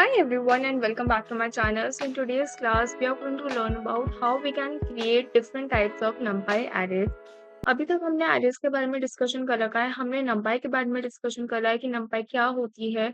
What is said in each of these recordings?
Hi everyone and welcome back to my channel. So in today's class we are going to learn about how we can create different types of numpy arrays. अभी तक हमने arrays के बारे में discussion कर रखा है, हमने numpy के बारे में डिस्कशन करा है कि numpy क्या होती है,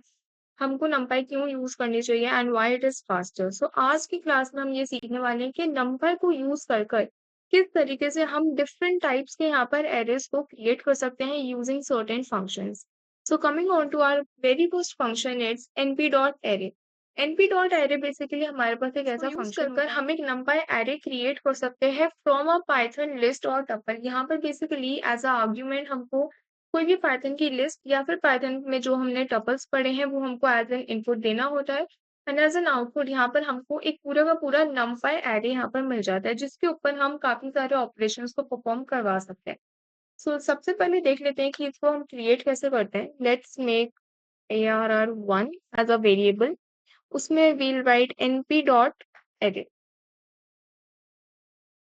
हमको numpy क्यों यूज करनी चाहिए and why it is faster. So आज की क्लास में हम ये सीखने वाले हैं कि numpy को यूज कर कर किस तरीके से हम डिफरेंट टाइप्स के यहाँ पर arrays को क्रिएट कर सकते हैं using certain functions. So coming on to our very first function is np.array. np.array basically हमारे पास एक ऐसा फंक्शन कर हम एक numpy array क्रिएट कर सकते हैं फ्रॉम अ पाइथन लिस्ट और टपल. यहाँ पर बेसिकली एज अ आर्ग्यूमेंट हमको कोई भी पाइथन की लिस्ट या फिर पाइथन में जो हमने टपल्स पढ़े हैं वो हमको एज एन इनपुट देना होता है एंड एज एन आउटपुट यहाँ पर हमको एक पूरा का पूरा numpy array यहाँ पर मिल जाता है जिसके ऊपर हम काफी सारे ऑपरेशंस को परफॉर्म करवा सकते हैं. सबसे पहले देख लेते हैं कि इसको हम क्रिएट कैसे करते हैं. Let's make arr1 as a variable. उसमें we'll write np dot array.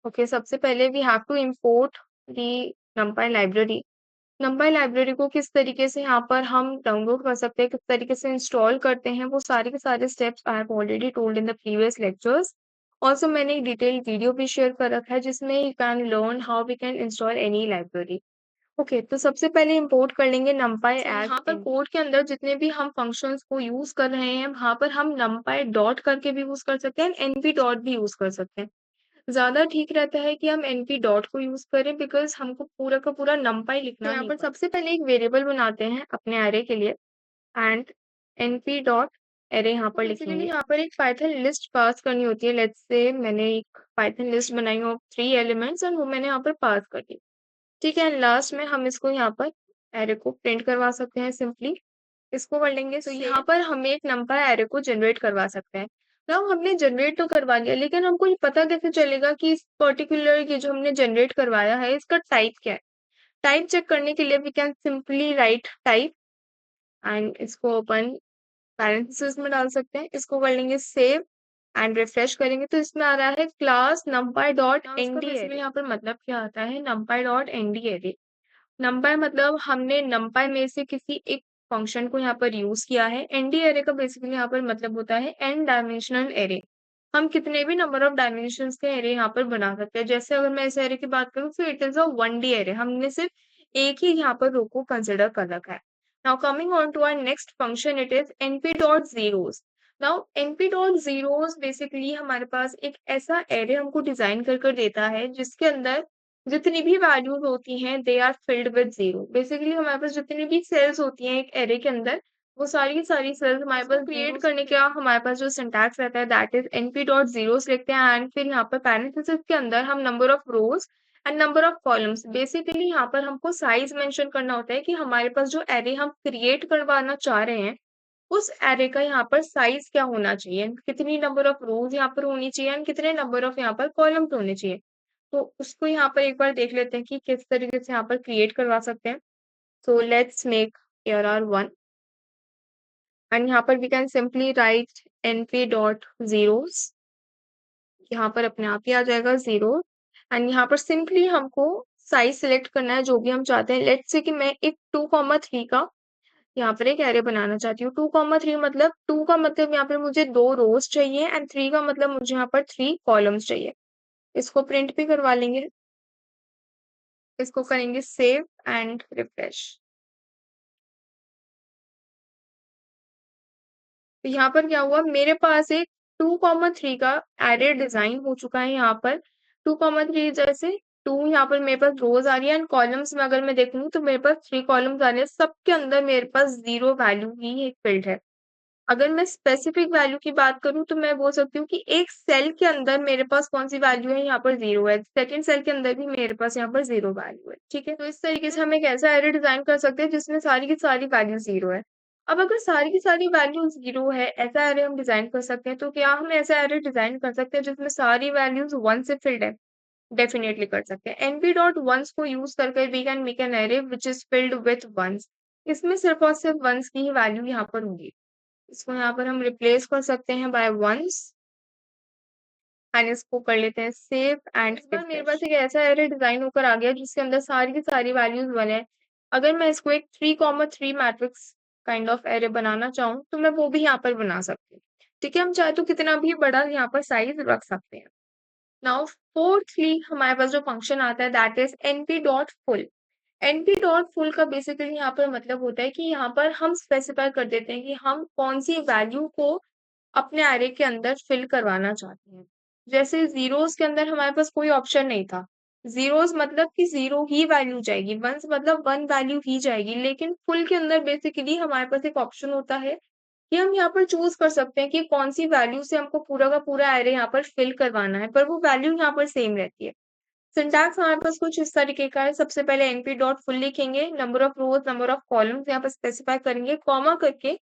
Okay, सबसे पहले we have to import the numpy library. numpy library को किस तरीके से यहाँ पर हम डाउनलोड कर सकते हैं, किस तरीके से इंस्टॉल करते हैं, वो सारे के सारे steps I have already told in the previous lectures. Also मैंने एक डिटेल वीडियो भी शेयर कर रखा है जिसमें you can learn how we can install any library. Okay, तो सबसे पहले इंपोर्ट कर लेंगे numpy एज. यहाँ पर कोड के अंदर जितने भी हम फंक्शंस को यूज कर रहे हैं वहां पर हम numpy डॉट करके भी यूज कर सकते हैं, np डॉट भी यूज कर सकते हैं. ज्यादा ठीक रहता है कि हम np डॉट को यूज करें बिकॉज हमको पूरा का पूरा numpy लिखना. तो यहाँ पर सबसे पहले एक वेरिएबल बनाते हैं अपने एरे के लिए एंड np डॉट एरे यहाँ पर लिखेंगे. यहाँ पर एक पाइथन लिस्ट पास करनी होती है. लेट्स से मैंने एक पाइथन लिस्ट बनाई हो 3 एलिमेंट्स एंड वो मैंने यहाँ पर पास कर दी. ठीक है, लास्ट में हम इसको यहाँ पर एरे को प्रिंट करवा सकते हैं. सिंपली इसको कर लेंगे. तो यहाँ पर हम एक numpy एरे को जनरेट करवा सकते हैं. नाउ हमने जनरेट तो करवा लिया लेकिन हमको ये पता कैसे चलेगा कि इस पर्टिकुलर ये जो हमने जनरेट करवाया है इसका टाइप क्या है. टाइप चेक करने के लिए we can simply write type and इसको ओपन पैरेंथेसिस में डाल सकते हैं. इसको कर लेंगे सेव एंड रिफ्रेश करेंगे तो इसमें आ रहा है क्लास numpy डॉट एनडी. यहाँ पर मतलब क्या आता है numpy dot ND array. numpy मतलब हमने numpy में से किसी एक फंक्शन को यहाँ पर यूज किया है. एनडी एरे का बेसिकली यहाँ पर मतलब होता है एन डायमेंशनल एरे. हम कितने भी नंबर ऑफ डायमेंशंस के एरे यहाँ पर बना सकते हैं. जैसे अगर मैं इस एरे की बात करूँ तो it is a 1D array. हमने सिर्फ एक ही यहाँ पर रो को कंसिडर कर रखा है. Now coming on to our next function it is np dot zeros. Now np dot zeros basically हमारे पास एक ऐसा एरे हमको डिजाइन कर कर देता है जिसके अंदर जितनी भी वैल्यूज होती हैं they are filled with zero. Basically हमारे पास जितनी भी सेल्स होती हैं एक एरे के अंदर वो सारी की सारी सेल्स हमारे पास क्रिएट करने का हमारे पास जो सिंटैक्स रहता है that is np dot zeros लिखते हैं एंड फिर यहाँ पर पैरेंथेसिस के अंदर हम number of rose and number of columns. Basically यहाँ पर हमको साइज मेंशन करना होता है कि हमारे पास जो एरे हम क्रिएट करवाना चाह रहे हैं उस एरे का यहाँ पर साइज क्या होना चाहिए, कितनी नंबर ऑफ रोज यहाँ पर होनी चाहिए एंड कितने नंबर ऑफ यहाँ पर कॉलम्स होने चाहिए. तो उसको यहाँ पर एक बार देख लेते हैं कि किस तरीके से यहाँ पर क्रिएट करवा सकते हैं. So let's make arr1 and यहाँ पर we can simply write np dot zeros. यहाँ पर अपने आप ही आ जाएगा जीरो एंड यहाँ पर सिंपली हमको साइज सिलेक्ट करना है जो भी हम चाहते हैं. लेट्स से कि मैं एक 2,3 का यहाँ पर एक एरे बनाना चाहती हूँ. 2,3 मतलब 2 का मतलब यहाँ पर मुझे 2 रोज चाहिए एंड 3 का मतलब मुझे यहाँ पर 3 कॉलम्स चाहिए. इसको प्रिंट भी करवा लेंगे. इसको करेंगे सेव एंड रिफ्रेश. तो यहाँ पर क्या हुआ, मेरे पास एक 2,3 का एरे डिजाइन हो चुका है. यहाँ पर 2,3 जैसे 2 यहाँ पर मेरे पास रोज आ रही है एंड कॉलम्स में अगर मैं देखूँ तो मेरे पास 3 कॉलम्स आ रहे हैं. सबके अंदर मेरे पास 0 वैल्यू ही एक फील्ड है. अगर मैं स्पेसिफिक वैल्यू की बात करूं तो मैं बोल सकती हूँ कि एक सेल के अंदर मेरे पास कौन सी वैल्यू है, यहाँ पर 0 है. सेकंड सेल के अंदर भी मेरे पास यहाँ पर 0 वैल्यू है. ठीक है, तो इस तरीके से हम एक ऐसा एरे डिजाइन कर सकते हैं जिसमें सारी की सारी वैल्यू 0 है. अब अगर सारी की सारी वैल्यू 0 है ऐसा एरे हम डिजाइन कर सकते हैं. तो क्या हम ऐसा एरे डिजाइन कर सकते हैं जिसमें सारी वैल्यूज 1 से फिल्ड है? डेफिनेटली कर सकते हैं. np डॉट वंस को यूज करके we can make an array which is filled with ones. इसमें सिर्फ और सिर्फ वंस की ही वैल्यू यहाँ पर होगी. इसको यहाँ पर हम रिप्लेस कर सकते हैं बाय वंस एंड इसको कर लेते हैं सेव एंड मेरे पास एक ऐसा एरे डिजाइन होकर आ गया जिसके अंदर सारी की सारी वैल्यूज वन है. अगर मैं इसको एक 3,3 मैट्रिक्स काइंड ऑफ एरे बनाना चाहूँ तो मैं वो भी यहाँ पर बना सकती हूँ. ठीक है, हम चाहे तो कितना भी बड़ा यहाँ पर साइज रख सकते हैं। नाउ फोर्थली हमारे पास जो फंक्शन आता है that is NP dot full. NP dot full का बेसिकली यहाँ पर मतलब होता है कि यहाँ पर हम स्पेसिफाई कर देते हैं कि हम कौन सी वैल्यू को अपने एरे के अंदर फिल करवाना चाहते हैं। जैसे जीरोस के अंदर हमारे पास कोई ऑप्शन नहीं था। जीरोस मतलब कि जीरो ही वैल्यू जाएगी, वंस मतलब वन वैल्यू ही जाएगी, लेकिन फुल के अंदर बेसिकली हमारे पास एक ऑप्शन होता है कि हम यहाँ पर चूज कर सकते हैं कि कौन सी वैल्यू से हमको पूरा का पूरा एरे यहाँ पर फिल करवाना है, पर वो वैल्यू यहाँ पर सेम रहती है। सिंटैक्स हमारे पास कुछ इस तरीके का है। सबसे पहले एनपी डॉट फुल लिखेंगे, number of rose number of columns यहाँ पर स्पेसिफाई करेंगे, कॉमा करके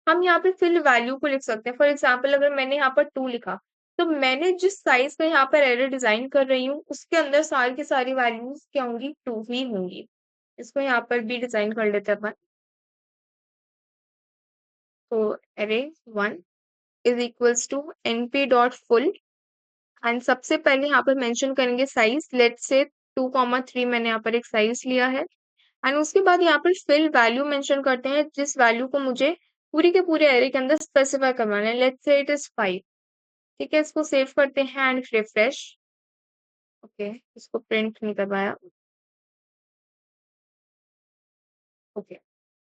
हम यहाँ पे फिल वैल्यू को लिख सकते हैं। फॉर एग्जाम्पल अगर मैंने यहाँ पर 2 लिखा, तो मैंने जिस साइज का यहाँ पर एरे डिजाइन कर रही हूँ उसके अंदर सारी की सारी वैल्यूज क्या होंगी, 2 ही होंगी। इसको यहाँ पर भी डिजाइन कर लेते हैं अपन। तो array 1 is equals to NP dot full and सबसे पहले यहाँ पर मेंशन करेंगे साइज, लेट्स से 2,3 मैंने यहाँ पर एक साइज लिया है। एंड उसके बाद यहाँ पर फिल वैल्यू मेंशन करते हैं जिस वैल्यू को मुझे पूरी के पूरे एरे के अंदर स्पेसिफाई करवाना है, लेट्स से इट इज 5। ठीक है, इसको सेव करते हैं एंड रिफ्रेश। ओके, इसको प्रिंट नहीं करवाया। Okay,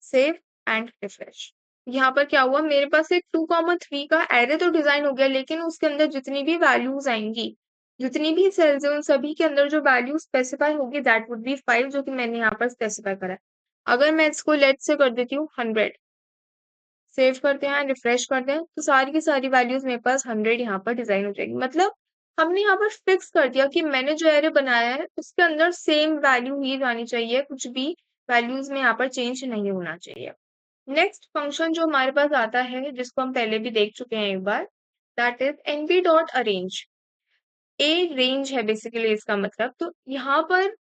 save and refresh. यहाँ पर क्या हुआ, मेरे पास एक 2,3 का एरे तो डिजाइन हो गया, लेकिन उसके अंदर जितनी भी वैल्यूज आएंगी, जितनी भी सेल्स है, उन सभी के अंदर जो वैल्यू स्पेसिफाई होगी दैट वुड बी 5, जो कि मैंने यहाँ पर स्पेसिफाई करा है। अगर मैं इसको लेट से कर देती हूँ 100, सेव करते हैं, रिफ्रेश करते हैं, तो सारी की सारी वैल्यूज मेरे पास 100 यहाँ पर डिजाइन हो जाएगी। मतलब हमने यहाँ पर फिक्स कर दिया कि मैंने जो एरे बनाया है उसके अंदर सेम वैल्यू ही जानी चाहिए, कुछ भी वैल्यूज में यहाँ पर चेंज नहीं होना चाहिए। नेक्स्ट फंक्शन जो हमारे पास आता है, जिसको हम पहले भी देख चुके हैं एक बार, that is NP dot arange. A range है बेसिकली इसका मतलब। तो यहाँ पर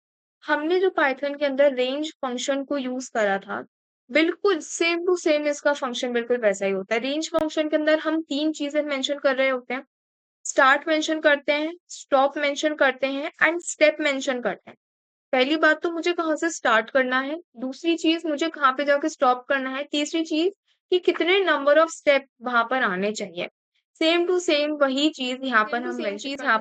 हमने जो पाइथन के अंदर रेंज फंक्शन को यूज करा था, बिल्कुल सेम टू सेम इसका फंक्शन बिल्कुल वैसा ही होता है। रेंज फंक्शन के अंदर हम 3 चीजें मेंशन कर रहे होते हैं। स्टार्ट मेंशन करते हैं, स्टॉप मेंशन करते हैं एंड स्टेप मेंशन करते हैं। पहली बात तो मुझे कहाँ से स्टार्ट करना है, दूसरी चीज मुझे कहाँ पे जाके स्टॉप करना है, तीसरी चीज कि कितने नंबर ऑफ स्टेप वहां पर आने चाहिए। सेम टू सेम वही चीज यहाँ पर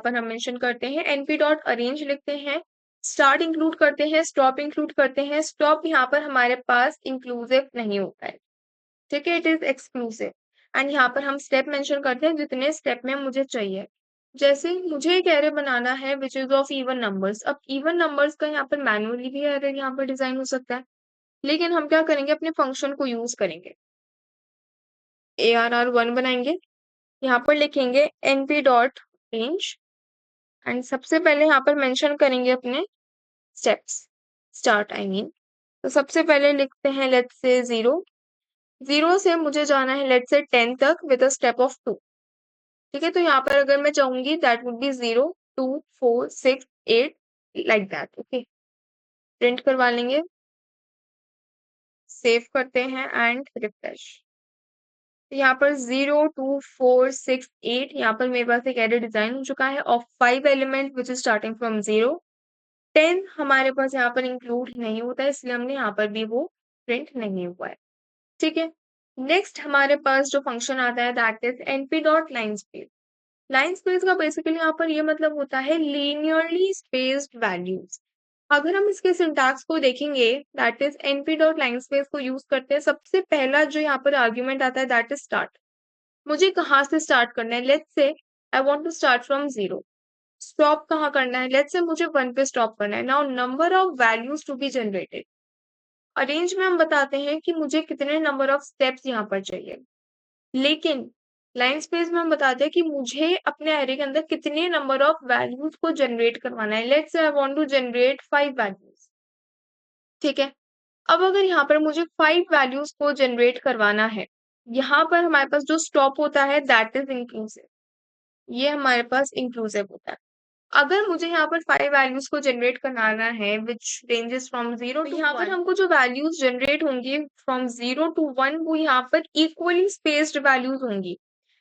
हम मेंशन करते हैं। एनपी डॉट अरेंज लिखते हैं, स्टार्ट इंक्लूड करते हैं, स्टॉप इंक्लूड करते हैं। स्टॉप यहाँ पर हमारे पास इंक्लूसिव नहीं होता है, ठीक है, इट इज एक्सक्लूसिव। एंड यहाँ पर हम स्टेप मेंशन करते हैं जितने स्टेप में मुझे चाहिए। जैसे मुझे एक एरे बनाना है which is of even numbers. अब इवन नंबर्स का यहाँ पर मैनुअली भी एरे यहाँ पर डिजाइन हो सकता है, लेकिन हम क्या करेंगे, अपने फंक्शन को यूज करेंगे। ARR1 बनाएंगे, यहाँ पर लिखेंगे np डॉट रेंज एंड सबसे पहले यहाँ पर मेंशन करेंगे अपने स्टेप्स, स्टार्ट आई मीन। तो सबसे पहले लिखते हैं लेट्स से 0। 0 से मुझे जाना है लेट्स से 10 तक विद अ स्टेप ऑफ 2। ठीक है, तो यहाँ पर अगर मैं चाहूंगी that would B 0 2 4 6 8 like that. Okay, print करवा लेंगे, सेव करते हैं एंड रिफ्रेश। यहाँ पर 0 2 4 6 8 यहाँ पर मेरे पास एक एरे डिजाइन हो चुका है of 5 element which is starting from 0। 10 हमारे पास यहाँ पर इंक्लूड नहीं होता है, इसलिए हमने यहाँ पर भी वो प्रिंट नहीं हुआ है। ठीक है, नेक्स्ट हमारे पास जो फंक्शन आता है that is NP dot line space. Line space का बेसिकली यहाँ पर ये मतलब होता है लीनियरली स्पेस्ड वैल्यूज। अगर हम इसके सिंटैक्स को देखेंगे that is NP dot line space को यूज करते हैं, सबसे पहला जो यहाँ पर आर्ग्यूमेंट आता है दैट इज स्टार्ट। मुझे कहाँ से स्टार्ट करना है, let's say I want to start from 0। Stop कहाँ करना है, लेट्स से मुझे 1 पे स्टॉप करना है। Now number of values to be generated. Arange में हम बताते हैं कि मुझे कितने नंबर ऑफ स्टेप्स यहाँ पर चाहिए, लेकिन लाइन स्पेस में हम बताते हैं कि मुझे अपने एरे के अंदर कितने नंबर ऑफ वैल्यूज को जनरेट करवाना है। Let's say I want to generate 5 values. ठीक है, अब अगर यहाँ पर मुझे 5 वैल्यूज को जनरेट करवाना है, यहाँ पर हमारे पास जो स्टॉप होता है दैट इज इंक्लूसिव। ये हमारे पास इंक्लूसिव होता है। अगर मुझे यहाँ पर 5 वैल्यूज को जनरेट कराना है विच रेंजेस फ्रॉम 0 टू यहाँ पर हमको जो वैल्यूज जनरेट होंगी फ्रॉम 0 टू 1 वो यहाँ पर इक्वली स्पेस्ड वैल्यूज होंगी।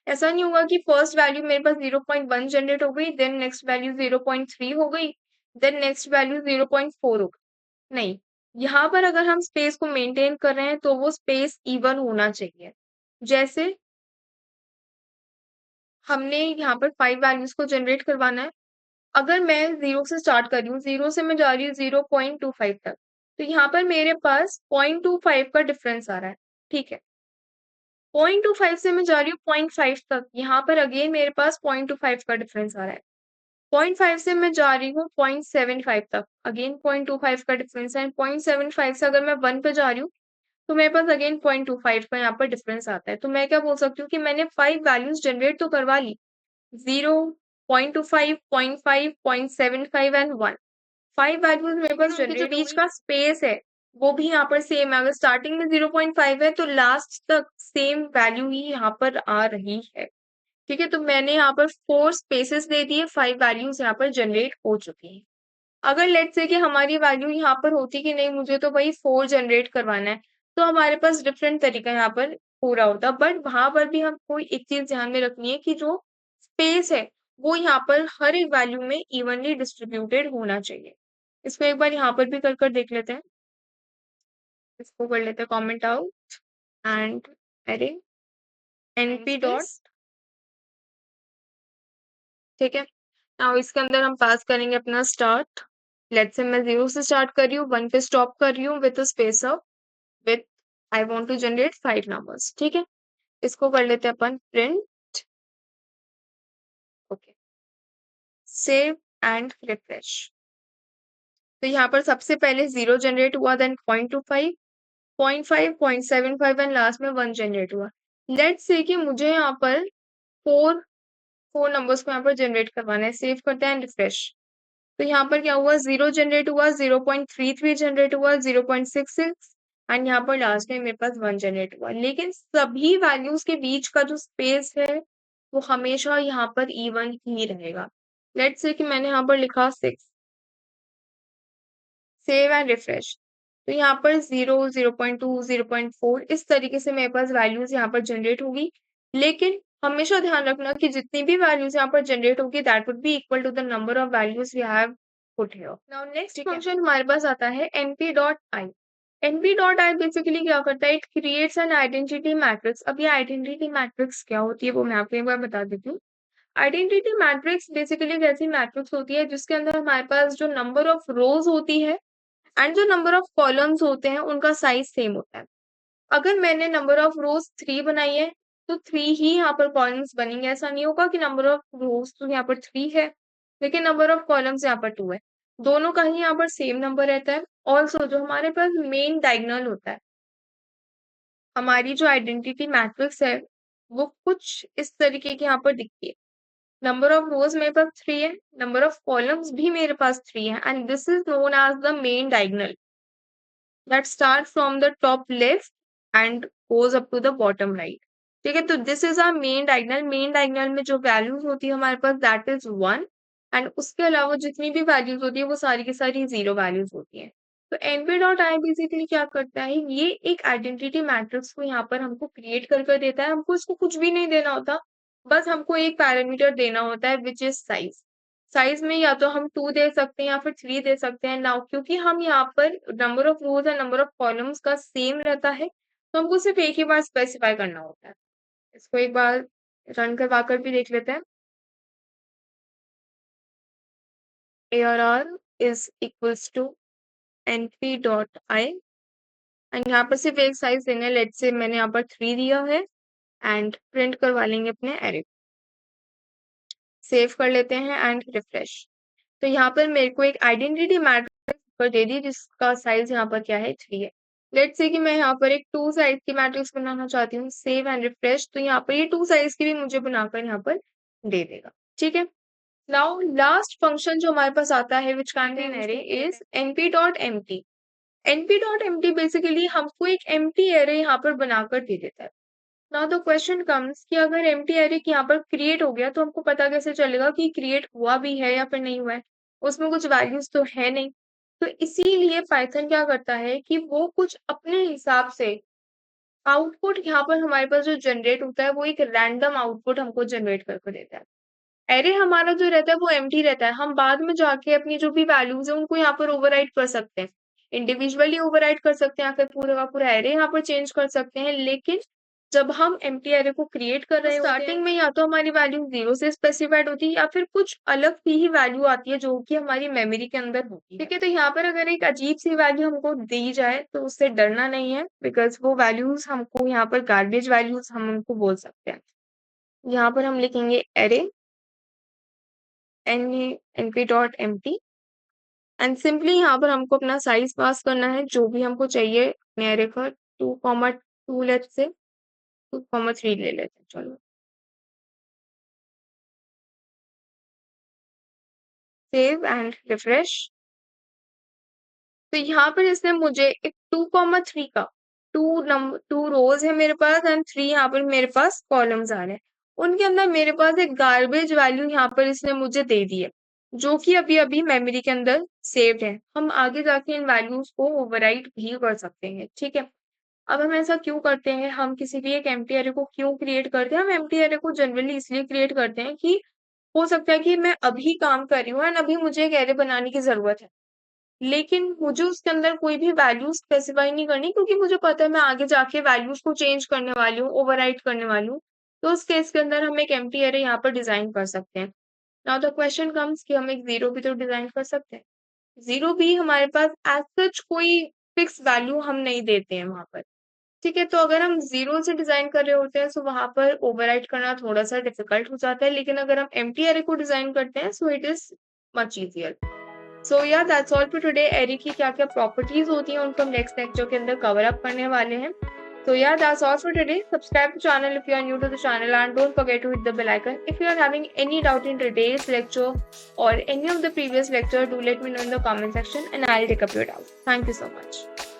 ऐसा नहीं होगा कि फर्स्ट वैल्यू मेरे पास 0.1 जनरेट हो गई, देन नेक्स्ट वैल्यू 0.3 हो गई, देन नेक्स्ट वैल्यू 0.4 हो गई। नहीं, यहाँ पर अगर हम स्पेस को मेंटेन कर रहे हैं तो वो स्पेस इवन होना चाहिए। जैसे हमने यहाँ पर 5 वैल्यूज को जनरेट करवाना है। अगर मैं 0 से स्टार्ट कर रही हूँ, 0 से मैं जा रही हूँ 0.25 तक, तो यहाँ पर मेरे पास 0.25 का डिफरेंस आ रहा है, ठीक है। 0.25 से मैं जा रही हूँ 0.5 तक, यहाँ पर अगेन मेरे पास 0.25 का डिफरेंस आ रहा है। 0.5 से मैं जा रही हूँ 0.75 तक, अगेन 0.25 का डिफरेंस है। 0.75 से अगर मैं 1 पे जा रही हूँ तो मेरे पास अगेन 0.25 का यहाँ पर डिफरेंस आता है। तो मैं क्या बोल सकती हूँ कि मैंने 5 वैल्यूज जनरेट तो करवा ली, 0, 0.25, 0.5, 0.75 एंड 1। 5 वैल्यूज मेरे पास जनरेट, जो बीच का स्पेस है वो भी यहाँ पर सेम है। अगर स्टार्टिंग में 0.5 है तो लास्ट तक सेम वैल्यू ही यहाँ पर आ रही है, ठीक है। तो मैंने यहाँ पर 4 स्पेसेस दे दिए, 5 वैल्यूज यहाँ पर जनरेट हो चुकी है। अगर लेट्स से कि हमारी वैल्यू यहाँ पर होती कि नहीं, मुझे तो वही 4 जनरेट करवाना है, तो हमारे पास डिफरेंट तरीका यहाँ पर पूरा होता। बट वहां पर भी हमको एक चीज ध्यान में रखनी है कि जो स्पेस है वो यहाँ पर हर एक वैल्यू में इवनली डिस्ट्रीब्यूटेड होना चाहिए। इसको एक बार यहाँ पर भी कर देख लेते हैं। इसको कर लेते हैं कॉमेंट आउट एंड अरे np डॉट, ठीक है। नाउ इसके अंदर हम पास करेंगे अपना स्टार्ट। लेट्स से मैं 0 से स्टार्ट कर रही हूँ, 1 पे स्टॉप कर रही हूँ with space off, with I want to generate 5 numbers, ठीक है। इसको कर लेते हैं अपन print, okay, save and refresh. तो यहाँ पर सबसे पहले 0 जनरेट हुआ, देन 0.25, 0.5, 0.75 एंड लास्ट में 1 जनरेट हुआ। लेट्स से कि मुझे यहाँ पर फोर नंबर्स को यहाँ पर जनरेट करवाना है। सेव करते हैं रिफ्रेश। तो यहाँ पर क्या हुआ, 0 जनरेट हुआ, 0.33 जनरेट हुआ, 0.66 एंड यहाँ पर लास्ट में मेरे पास 1 जनरेट हुआ। लेकिन सभी वैल्यूज के बीच का जो स्पेस है वो हमेशा यहाँ पर इवन ही रहेगा। लेट्स से कि मैंने यहाँ पर लिखा 6, सेव एंड रिफ्रेश। तो यहाँ पर 0, 0.2, 0.4 इस तरीके से मेरे पास वैल्यूज यहाँ पर जनरेट होगी। लेकिन हमेशा ध्यान रखना कि जितनी भी वैल्यूज यहाँ पर जनरेट होगी that would be equal to the number of values we have put here. Now next function हमारे पास आता है np.i। np.i बेसिकली क्या करता है, it creates an identity matrix. अब ये आइडेंटिटी मैट्रिक्स क्या होती है वो मैं आपको एक बार बता देती हूँ। आइडेंटिटी मैट्रिक्स बेसिकली एक ऐसी मैट्रिक्स होती है जिसके अंदर हमारे पास जो नंबर ऑफ रोज होती है एंड जो नंबर ऑफ कॉलम्स होते हैं उनका साइज सेम होता है। अगर मैंने नंबर ऑफ रोज 3 बनाई है तो 3 ही यहाँ पर कॉलम्स बनेंगे। ऐसा नहीं होगा कि नंबर ऑफ रोज तो यहाँ पर 3 है लेकिन नंबर ऑफ कॉलम्स यहाँ पर 2 है। दोनों का ही यहाँ पर सेम नंबर रहता है। ऑल्सो जो हमारे पास मेन डायगोनल होता है, हमारी जो आइडेंटिटी मैट्रिक्स है वो कुछ इस तरीके की यहाँ पर दिखती है। नंबर ऑफ रोज मेरे पास 3 है, नंबर ऑफ कॉलम्स भी मेरे पास 3 है and this is known as the main diagonal that starts from the top left and goes up to the bottom right, ठीक है। तो this is our main diagonal. Main diagonal में जो values होती है हमारे पास दैट इज 1 एंड उसके अलावा जितनी भी वैल्यूज होती है वो सारी की सारी 0 वैल्यूज होती है। तो np.i बेसिकली क्या करता है, ये एक आइडेंटिटी मैट्रिक्स को यहाँ पर हमको क्रिएट कर देता है। हमको इसको कुछ भी नहीं देना होता, बस हमको एक पैरामीटर देना होता है विच इज साइज। साइज में या तो हम 2 दे सकते हैं या फिर 3 दे सकते हैं। नाउ क्योंकि हम यहाँ पर number of rose and number of columns का सेम रहता है तो हमको सिर्फ एक ही बार स्पेसिफाई करना होता है। इसको एक बार रन करवा कर भी देख लेते हैं। ARR is equals to np.i and यहाँ पर सिर्फ एक साइज देना है। लेट्स से मैंने यहाँ पर 3 दिया है एंड प्रिंट करवा लेंगे अपने एरे। सेव कर लेते हैं एंड रिफ्रेश। तो यहाँ पर मेरे को एक आइडेंटिटी मैट्रिक्स पर दे दी जिसका साइज यहाँ पर क्या है 3 है। लेट्स से कि मैं यहाँ पर एक 2 साइज की मैट्रिक्स बनाना चाहती हूँ। Save and refresh. तो यहाँ पर ये 2 साइज की भी मुझे बनाकर यहाँ पर दे देगा, ठीक है। नाउ लास्ट फंक्शन जो हमारे पास आता है which can be an array is np.empty। np.empty basically हमको एक एम्प्टी एरे यहाँ पर बनाकर दे देता है। नाउ द क्वेश्चन कम्स कि अगर एम्प्टी एरे यहाँ पर क्रिएट हो गया तो हमको पता कैसे चलेगा कि क्रिएट हुआ भी है या फिर नहीं हुआ है, उसमें कुछ वैल्यूज तो है नहीं। तो इसीलिए पाइथन क्या करता है कि वो कुछ अपने हिसाब से आउटपुट यहाँ पर हमारे पास जो जनरेट होता है वो एक रैंडम आउटपुट हमको जनरेट करके देता है। एरे हमारा जो रहता है वो एम्प्टी रहता है। हम बाद में जाके अपनी जो भी वैल्यूज है उनको यहाँ पर ओवरराइट कर सकते हैं, इंडिविजुअली ओवरराइट कर सकते हैं या फिर पूरा का पूरा एरे यहाँ पर चेंज कर सकते हैं। लेकिन जब हम एम्प्टी एरे को क्रिएट कर रहे होते हैं, स्टार्टिंग में या तो हमारी वैल्यू 0 से स्पेसिफाइड होती है या फिर कुछ अलग सी ही वैल्यू आती है जो कि हमारी मेमोरी के अंदर होती है। ठीक है, तो यहाँ पर अगर एक अजीब सी वैल्यू हमको दी जाए तो उससे डरना नहीं है, बिकॉज़ वो वैल्यूज़ हमको यहाँ पर गार्बेज वैल्यूज़ हम उनको बोल सकते हैं। यहाँ पर हम लिखेंगे एरे np.empty एंड सिंपली यहाँ पर हमको अपना साइज़ पास करना है, जो भी हमको चाहिए अपने एरे का 2, 2 लेट्स से 2, 3 ले लेते हैं, चलो। Save and refresh. तो यहाँ पर इसने मुझे एक 2, 3 का 2 रोज है मेरे पास एंड 3 यहाँ पर मेरे पास कॉलम्स आ रहे हैं। उनके अंदर मेरे पास एक गार्बेज वैल्यू यहाँ पर इसने मुझे दे दी है, जो कि अभी-अभी मेमोरी के अंदर सेव्ड है। हम आगे जाके इन वैल्यूज़ को ओवरराइट भी कर सकते हैं, ठीक है? अब हम ऐसा क्यों करते हैं? हम किसी भी एक एम्प्टी अरे को क्यों क्रिएट करते हैं? हम एम्प्टी अरे को जनरली इसलिए क्रिएट करते हैं कि हो सकता है कि मैं अभी काम कर रही हूँ एंड अभी मुझे एक अरे बनाने की ज़रूरत है। लेकिन मुझे उसके अंदर कोई भी वैल्यू स्पेसिफाई नहीं करनी, क्योंकि मुझे पता है मैं आगे जाके वैल्यूज को चेंज करने वाली हूँ, ओवरराइट करने वाली हूँ। तो उस केस के अंदर हम एक एम्प्टी अरे यहाँ पर डिजाइन कर सकते हैं। नाउ द क्वेश्चन कम्स कि हम एक जीरो भी तो डिजाइन कर सकते हैं। जीरो भी हमारे पास एज सच कोई फिक्स वैल्यू हम नहीं देते हैं वहां पर। ठीक है, तो अगर हम जीरो से डिजाइन कर रहे होते हैं तो वहां पर ओवरराइट करना थोड़ा सा डिफिकल्ट हो जाता है, लेकिन अगर हम एम्प्टी अरे को डिजाइन करते हैं so it is much easier. So yeah that's all for today. Array की क्या-क्या प्रॉपर्टीज होती हैं उनको हम नेक्स्ट लेक्चर के अंदर कवर अप करने वाले हैं। So yeah, that's all for today. Subscribe to channel if you are new to the channel and don't forget to hit the bell icon. If you are having any doubt in today's lecture or any of the previous lecture, do let me know in the comment section and I'll take up your doubt. Thank you so much.